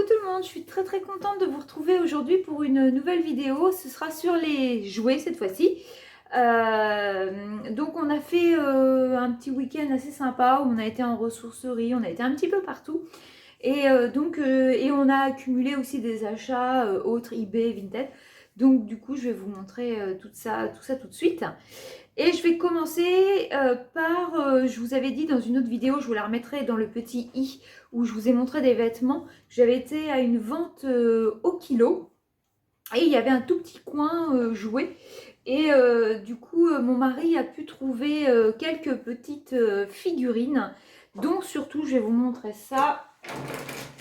tout le monde, je suis très contente de vous retrouver aujourd'hui pour une nouvelle vidéo. Ce sera sur les jouets cette fois-ci. Donc on a fait un petit week-end assez sympa où on a été en ressourcerie, on a été un petit peu partout. Et et on a accumulé aussi des achats autres, eBay, Vinted. Donc du coup je vais vous montrer tout ça tout de suite. Et je vais commencer par, je vous avais dit dans une autre vidéo, je vous la remettrai dans le petit i, où je vous ai montré des vêtements. J'avais été à une vente au kilo, et il y avait un tout petit coin jouet. Et du coup, mon mari a pu trouver quelques petites figurines, dont surtout, je vais vous montrer ça.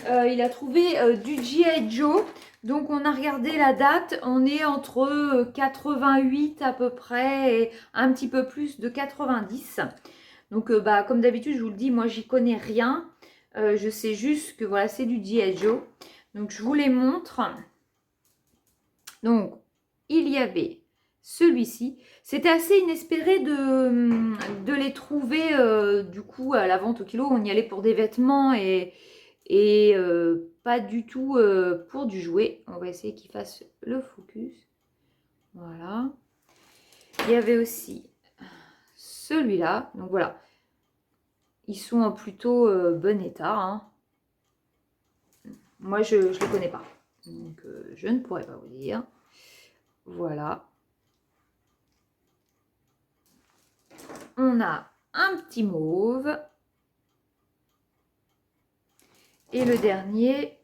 Il a trouvé du G.I. Joe. Donc on a regardé la date, on est entre 88 à peu près et un petit peu plus de 90. Donc comme d'habitude je vous le dis, moi j'y connais rien. Je sais juste que voilà, c'est du G.I. Joe. Donc je vous les montre. Donc il y avait celui-ci. C'était assez inespéré de les trouver du coup à la vente au kilo. On y allait pour des vêtements et pas du tout pour du jouet. On va essayer qu'il fasse le focus. Voilà. Il y avait aussi celui-là. Donc voilà. Ils sont en plutôt bon état. Hein. Moi, je ne les connais pas. Donc, je ne pourrais pas vous dire. Voilà. On a un petit mauve. Et le dernier,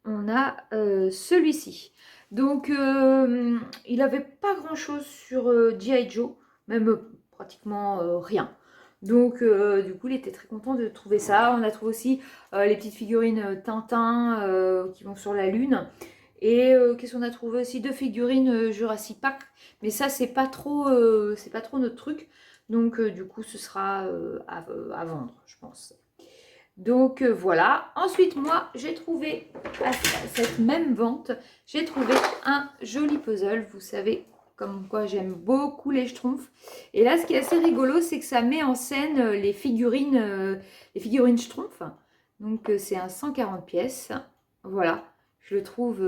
on a celui-ci. Donc, il n'avait pas grand-chose sur G.I. Joe, même pratiquement rien. Donc, du coup, il était très content de trouver ça. On a trouvé aussi les petites figurines Tintin qui vont sur la Lune. Et qu'est-ce qu'on a trouvé aussi? Deux figurines Jurassic Park. Mais ça, c'est pas trop notre truc. Donc, du coup, ce sera à vendre, je pense. Donc voilà. Ensuite, moi, j'ai trouvé à cette même vente, j'ai trouvé un joli puzzle. Vous savez comme quoi j'aime beaucoup les schtroumpfs. Et là, ce qui est assez rigolo, c'est que ça met en scène les figurines schtroumpfs. Donc c'est un 140 pièces. Voilà. Je le trouve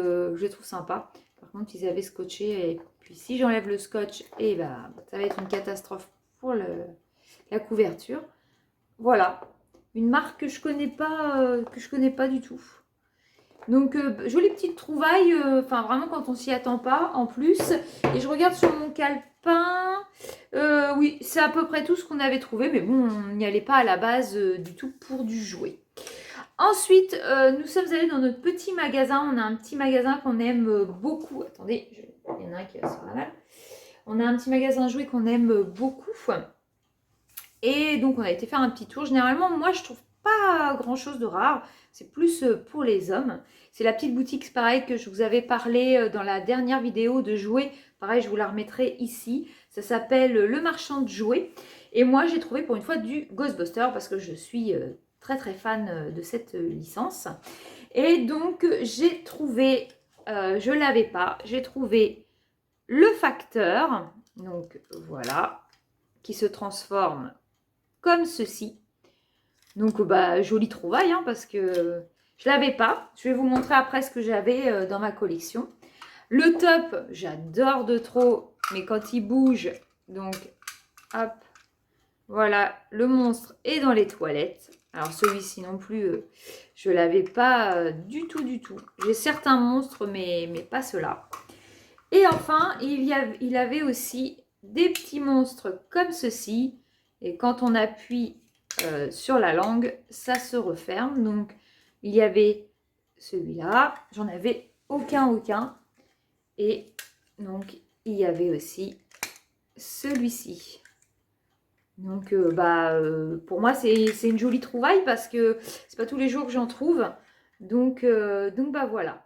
sympa. Par contre, ils avaient scotché. Et puis si j'enlève le scotch, et bah, ça va être une catastrophe pour la couverture. Voilà. Une marque que je connais pas du tout. Donc jolie petite trouvaille, enfin vraiment quand on s'y attend pas en plus. Et je regarde sur mon calepin, oui c'est à peu près tout ce qu'on avait trouvé, mais bon on n'y allait pas à la base du tout pour du jouet. Ensuite nous sommes allés dans notre petit magasin, on a un petit magasin qu'on aime beaucoup. Attendez, il y en a un qui va se faire mal. On a un petit magasin jouet qu'on aime beaucoup. Et donc on a été faire un petit tour. Généralement moi je trouve pas grand chose de rare. C'est plus pour les hommes. C'est la petite boutique pareil que je vous avais parlé dans la dernière vidéo de jouets. Pareil je vous la remettrai ici. Ça s'appelle Le Marchand de jouets. Et moi j'ai trouvé pour une fois du Ghostbuster parce que je suis très fan de cette licence. Et donc j'ai trouvé, je l'avais pas, j'ai trouvé le facteur. Donc voilà, qui se transforme comme ceci. Donc bah jolie trouvaille hein, parce que je l'avais pas. Je vais vous montrer après ce que j'avais dans ma collection. Le top, j'adore de trop, mais quand il bouge, donc hop, voilà, le monstre est dans les toilettes. Alors celui-ci non plus, je l'avais pas du tout. J'ai certains monstres, mais pas ceux-là. Et enfin, il avait aussi des petits monstres comme ceci. Et quand on appuie sur la langue, ça se referme. Donc, il y avait celui-là. J'en avais aucun. Et donc, il y avait aussi celui-ci. Donc, pour moi, c'est une jolie trouvaille parce que c'est pas tous les jours que j'en trouve. Donc bah voilà.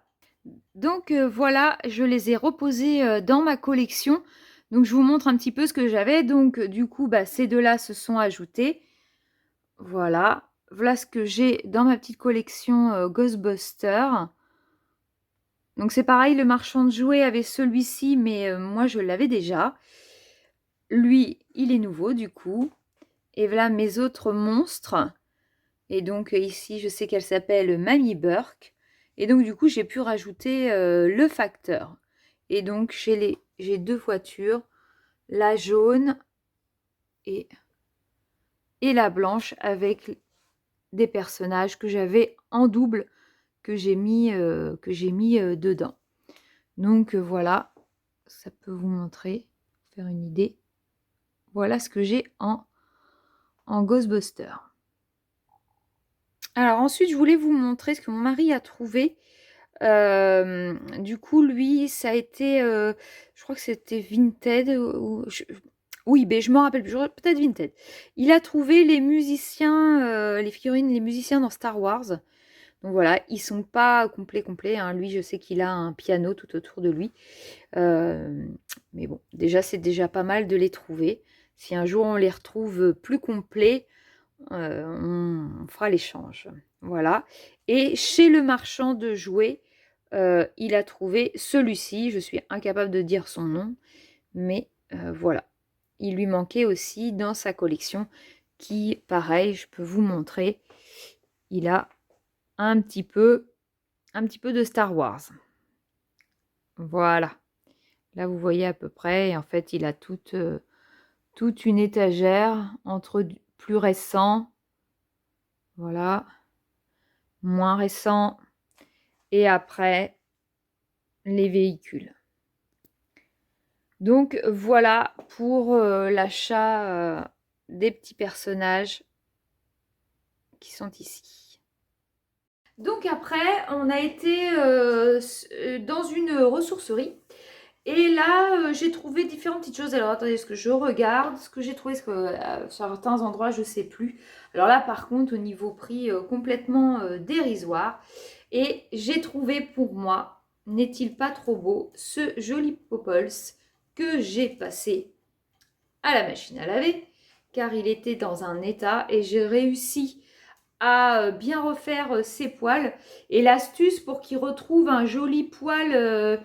Donc voilà, je les ai reposés dans ma collection. Donc je vous montre un petit peu ce que j'avais. Donc du coup, bah, ces deux-là se sont ajoutés. Voilà. Voilà ce que j'ai dans ma petite collection Ghostbuster. Donc c'est pareil, le marchand de jouets avait celui-ci, mais moi je l'avais déjà. Lui, il est nouveau du coup. Et voilà mes autres monstres. Et donc ici, je sais qu'elle s'appelle Mamie Burke. Et donc du coup, j'ai pu rajouter le facteur. Et donc j'ai 2 voitures, la jaune et la blanche avec des personnages que j'avais en double que j'ai mis dedans. Donc voilà, ça peut vous montrer, faire une idée. Voilà ce que j'ai en Ghostbuster. Alors ensuite, je voulais vous montrer ce que mon mari a trouvé. Du coup, lui, ça a été, je crois que c'était Vinted. Oui, mais je m'en rappelle plus, peut-être Vinted. Il a trouvé les musiciens, les figurines, les musiciens dans Star Wars. Donc voilà, ils sont pas complets. Hein. Lui, je sais qu'il a un piano tout autour de lui. Mais bon, déjà, c'est déjà pas mal de les trouver. Si un jour on les retrouve plus complets, on fera l'échange. Voilà. Et chez le marchand de jouets, il a trouvé celui-ci. Je suis incapable de dire son nom, mais voilà. Il lui manquait aussi dans sa collection, qui, pareil, je peux vous montrer. Il a un petit peu de Star Wars. Voilà. Là, vous voyez à peu près. Et en fait, il a toute une étagère entre plus récent, voilà, moins récent, et après, les véhicules. Donc, voilà pour l'achat des petits personnages qui sont ici. Donc après, on a été dans une ressourcerie. Et là, j'ai trouvé différentes petites choses. Alors, attendez, ce que je regarde, ce que j'ai trouvé, sur certains endroits, je ne sais plus. Alors là, par contre, au niveau prix, complètement dérisoire. Et j'ai trouvé pour moi, n'est-il pas trop beau, ce joli Popples que j'ai passé à la machine à laver, car il était dans un état et j'ai réussi à bien refaire ses poils. Et l'astuce pour qu'il retrouve un joli poil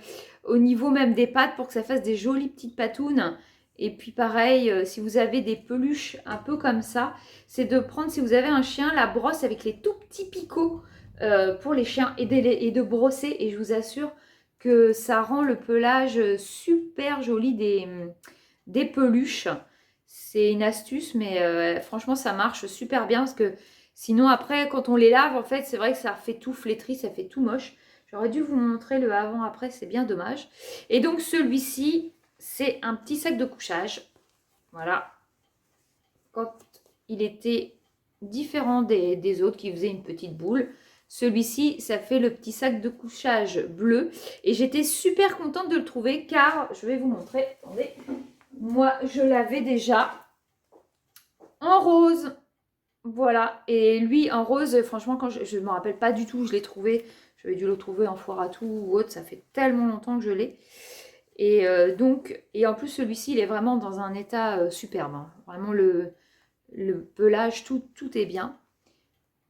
au niveau même des pattes, pour que ça fasse des jolies petites patounes. Et puis pareil, si vous avez des peluches un peu comme ça, c'est de prendre, si vous avez un chien, la brosse avec les tout petits picots pour les chiens et de brosser. Et je vous assure que ça rend le pelage super joli des peluches. C'est une astuce, mais franchement, ça marche super bien parce que sinon, après, quand on les lave, en fait, c'est vrai que ça fait tout flétri, ça fait tout moche. J'aurais dû vous montrer le avant-après, c'est bien dommage. Et donc, celui-ci, c'est un petit sac de couchage. Voilà. Quand il était différent des autres qui faisaient une petite boule, celui-ci, ça fait le petit sac de couchage bleu. Et j'étais super contente de le trouver car, je vais vous montrer, attendez, moi, je l'avais déjà en rose. Voilà, et lui en rose, franchement, quand je ne me rappelle pas du tout où je l'ai trouvé. J'avais dû le trouver en foire à tout ou autre, ça fait tellement longtemps que je l'ai. Et donc, et en plus celui-ci, il est vraiment dans un état superbe. Hein. Vraiment le pelage, tout est bien.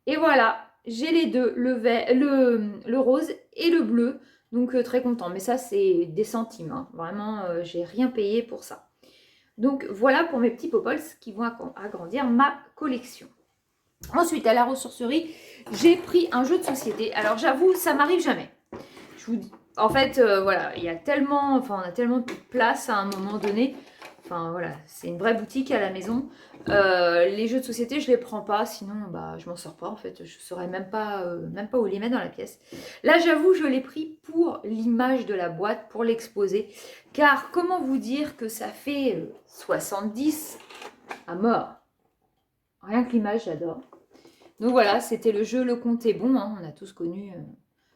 Et voilà, j'ai les deux, le rose et le bleu. Donc très content. Mais ça, c'est des centimes. Hein. Vraiment, j'ai rien payé pour ça. Donc voilà pour mes petits popoles qui vont agrandir ma collection. Ensuite, à la ressourcerie, j'ai pris un jeu de société. Alors, j'avoue, ça m'arrive jamais. Je vous dis, en fait, voilà, il y a tellement, on a tellement de place à un moment donné. Enfin, voilà, c'est une vraie boutique à la maison. Les jeux de société, je les prends pas, sinon, bah, je m'en sors pas. En fait, je saurais même pas où les mettre dans la pièce. Là, j'avoue, je l'ai pris pour l'image de la boîte, pour l'exposer. Car, comment vous dire que ça fait 70 à mort. Rien que l'image, j'adore. Donc voilà, c'était le jeu Le Compte est bon. Hein, on a tous connu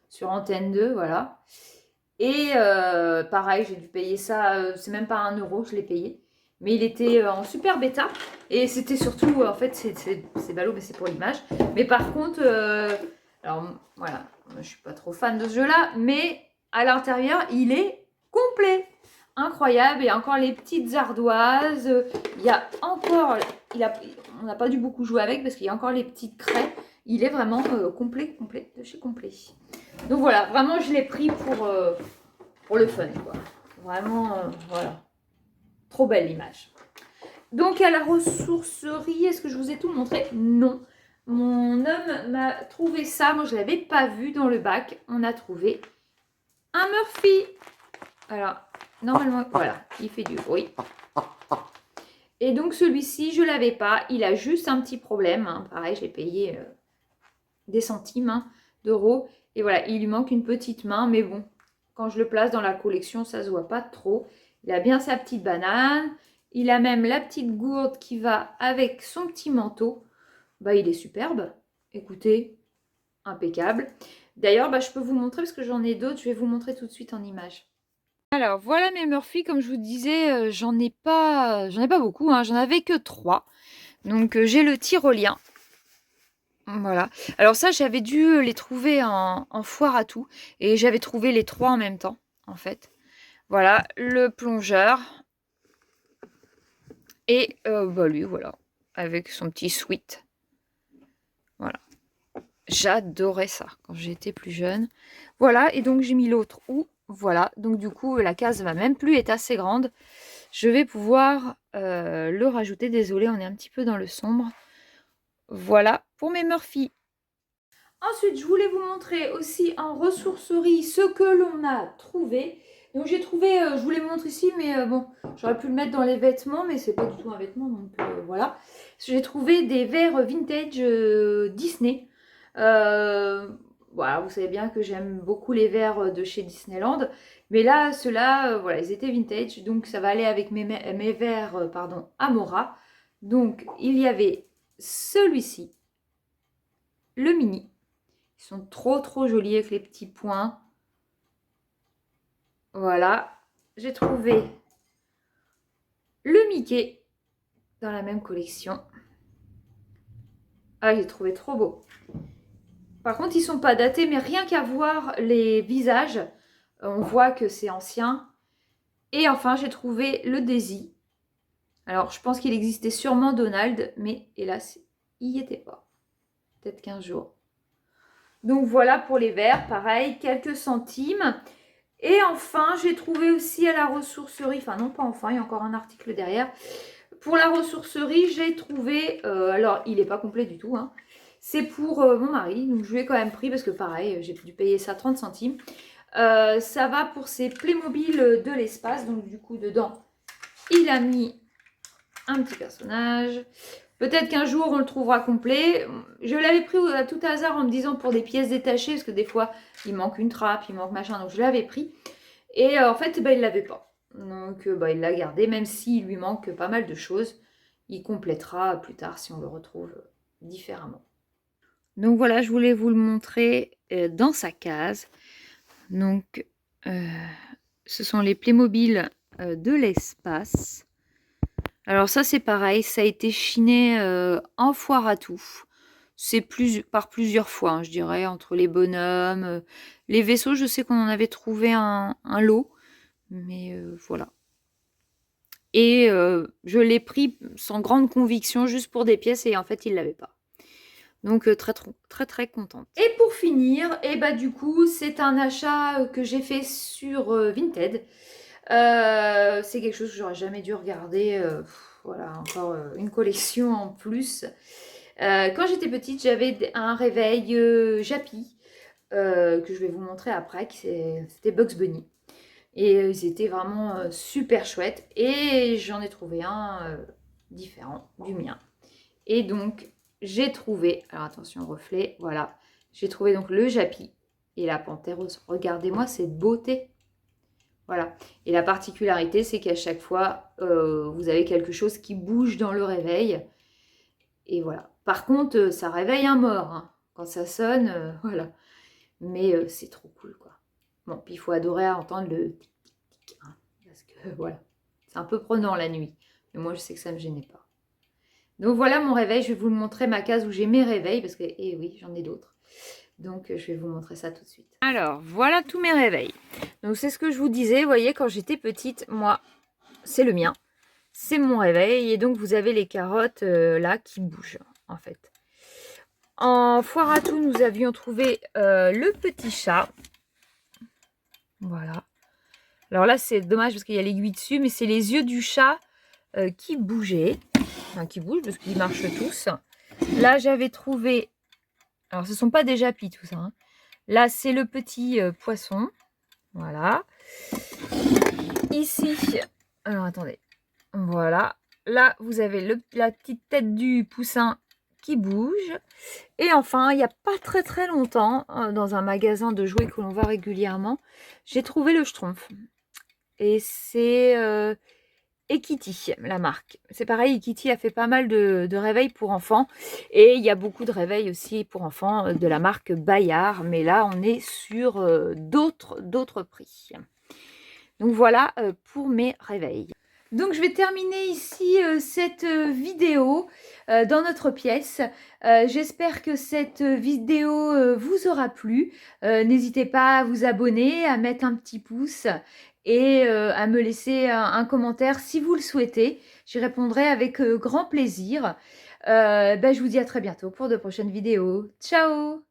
sur Antenne 2, voilà. Et pareil, j'ai dû payer ça, c'est même pas 1 euro, je l'ai payé. Mais il était en super bêta. Et c'était surtout, en fait, c'est ballot, mais c'est pour l'image. Mais par contre, alors voilà, je suis pas trop fan de ce jeu-là. Mais à l'intérieur, il est complet. Incroyable. Et encore les petites ardoises. Il y a encore, on n'a pas dû beaucoup jouer avec parce qu'il y a encore les petites craies. Il est vraiment complet de chez complet. Donc voilà, vraiment je l'ai pris pour le fun, quoi. Vraiment, voilà. Trop belle l'image. Donc à la ressourcerie, est-ce que je vous ai tout montré? Non. Mon homme m'a trouvé ça. Moi, je ne l'avais pas vu dans le bac. On a trouvé un Murphy. Alors, normalement, voilà, il fait du bruit. Et donc, celui-ci, je ne l'avais pas. Il a juste un petit problème. Hein. Pareil, je l'ai payé des centimes d'euros. Et voilà, il lui manque une petite main. Mais bon, quand je le place dans la collection, ça ne se voit pas trop. Il a bien sa petite banane. Il a même la petite gourde qui va avec son petit manteau. Bah, il est superbe. Écoutez, impeccable. D'ailleurs, bah, je peux vous montrer parce que j'en ai d'autres. Je vais vous montrer tout de suite en image. Alors, voilà mes Murphy. Comme je vous disais, j'en ai pas beaucoup. Hein. J'en avais que 3. Donc, j'ai le tyrolien. Voilà. Alors ça, j'avais dû les trouver en foire à tout. Et j'avais trouvé les 3 en même temps, en fait. Voilà, le plongeur. Et bah, lui, voilà. Avec son petit sweat. Voilà. J'adorais ça quand j'étais plus jeune. Voilà, et donc j'ai mis l'autre où. Voilà, donc du coup, la case va même plus être assez grande. Je vais pouvoir le rajouter. Désolée, on est un petit peu dans le sombre. Voilà pour mes Murphy. Ensuite, je voulais vous montrer aussi en ressourcerie ce que l'on a trouvé. Donc j'ai trouvé, je vous les montre ici, mais bon, j'aurais pu le mettre dans les vêtements, mais c'est pas du tout un vêtement, donc voilà. J'ai trouvé des verres vintage Disney. Voilà, vous savez bien que j'aime beaucoup les verres de chez Disneyland. Mais là, ceux-là, voilà, ils étaient vintage, donc ça va aller avec mes verres pardon, Amora. Donc, il y avait celui-ci, le mini. Ils sont trop jolis avec les petits points. Voilà. J'ai trouvé le Mickey dans la même collection. Ah, j'ai trouvé trop beau. Par contre, ils sont pas datés, mais rien qu'à voir les visages, on voit que c'est ancien. Et enfin, j'ai trouvé le Daisy. Alors, je pense qu'il existait sûrement Donald, mais hélas, il n'y était pas. Peut-être 15 jours. Donc voilà pour les verres, pareil, quelques centimes. Et enfin, j'ai trouvé aussi à la ressourcerie, enfin non pas enfin, il y a encore un article derrière. Pour la ressourcerie, j'ai trouvé, alors il n'est pas complet du tout, hein. C'est pour mon mari, donc je lui ai quand même pris parce que pareil, j'ai dû payer ça 30 centimes. Ça va pour ses Playmobil de l'espace, donc du coup dedans, il a mis un petit personnage. Peut-être qu'un jour on le trouvera complet. Je l'avais pris à tout hasard en me disant pour des pièces détachées, parce que des fois il manque une trappe, il manque machin, donc je l'avais pris. Et en fait, bah, il ne l'avait pas. Donc bah, il l'a gardé, même s'il lui manque pas mal de choses. Il complétera plus tard si on le retrouve différemment. Donc voilà, je voulais vous le montrer dans sa case. Donc ce sont les Playmobil de l'espace. Alors ça c'est pareil, ça a été chiné en foire à tout. C'est par plusieurs fois, hein, je dirais, entre les bonhommes, les vaisseaux. Je sais qu'on en avait trouvé un lot, mais voilà. Et je l'ai pris sans grande conviction, juste pour des pièces, et en fait il l'avait pas. Donc très contente. Et pour finir, et bah du coup c'est un achat que j'ai fait sur Vinted. C'est quelque chose que j'aurais jamais dû regarder. Voilà, encore une collection en plus. Quand j'étais petite, j'avais un réveil Jappy que je vais vous montrer après. C'était Bugs Bunny. Et ils étaient vraiment super chouettes. Et j'en ai trouvé un différent du mien. Et donc, j'ai trouvé... Alors attention, reflet. Voilà. J'ai trouvé donc le Jappy et la panthère rose. Regardez-moi cette beauté. Voilà. Et la particularité, c'est qu'à chaque fois, vous avez quelque chose qui bouge dans le réveil. Et voilà. Par contre, ça réveille un mort. Hein. Quand ça sonne, voilà. Mais c'est trop cool, quoi. Bon, puis il faut adorer à entendre le tic-tic-tic. Hein, parce que, voilà. C'est un peu prenant la nuit. Mais moi, je sais que ça ne me gênait pas. Donc voilà mon réveil. Je vais vous montrer ma case où j'ai mes réveils. Parce que, eh oui, j'en ai d'autres. Donc, je vais vous montrer ça tout de suite. Alors, voilà tous mes réveils. Donc, c'est ce que je vous disais. Vous voyez, quand j'étais petite, moi, c'est le mien. C'est mon réveil. Et donc, vous avez les carottes là qui bougent, en fait. En foire à tout, nous avions trouvé le petit chat. Voilà. Alors là, c'est dommage parce qu'il y a l'aiguille dessus. Mais c'est les yeux du chat qui bougeaient. Enfin, qui bougent parce qu'ils marchent tous. Là, j'avais trouvé... Alors, ce ne sont pas des japis, tout ça. Hein. Là, c'est le petit poisson. Voilà. Ici... Alors, attendez. Voilà. Là, vous avez la petite tête du poussin qui bouge. Et enfin, il n'y a pas très longtemps, dans un magasin de jouets que l'on voit régulièrement, j'ai trouvé le Schtroumpf. Et c'est Ekiti, la marque. C'est pareil, Ekiti a fait pas mal de réveils pour enfants. Et il y a beaucoup de réveils aussi pour enfants de la marque Bayard. Mais là, on est sur d'autres prix. Donc voilà pour mes réveils. Donc je vais terminer ici cette vidéo dans notre pièce. J'espère que cette vidéo vous aura plu. N'hésitez pas à vous abonner, à mettre un petit pouce et à me laisser un commentaire si vous le souhaitez. J'y répondrai avec grand plaisir. Je vous dis à très bientôt pour de prochaines vidéos. Ciao!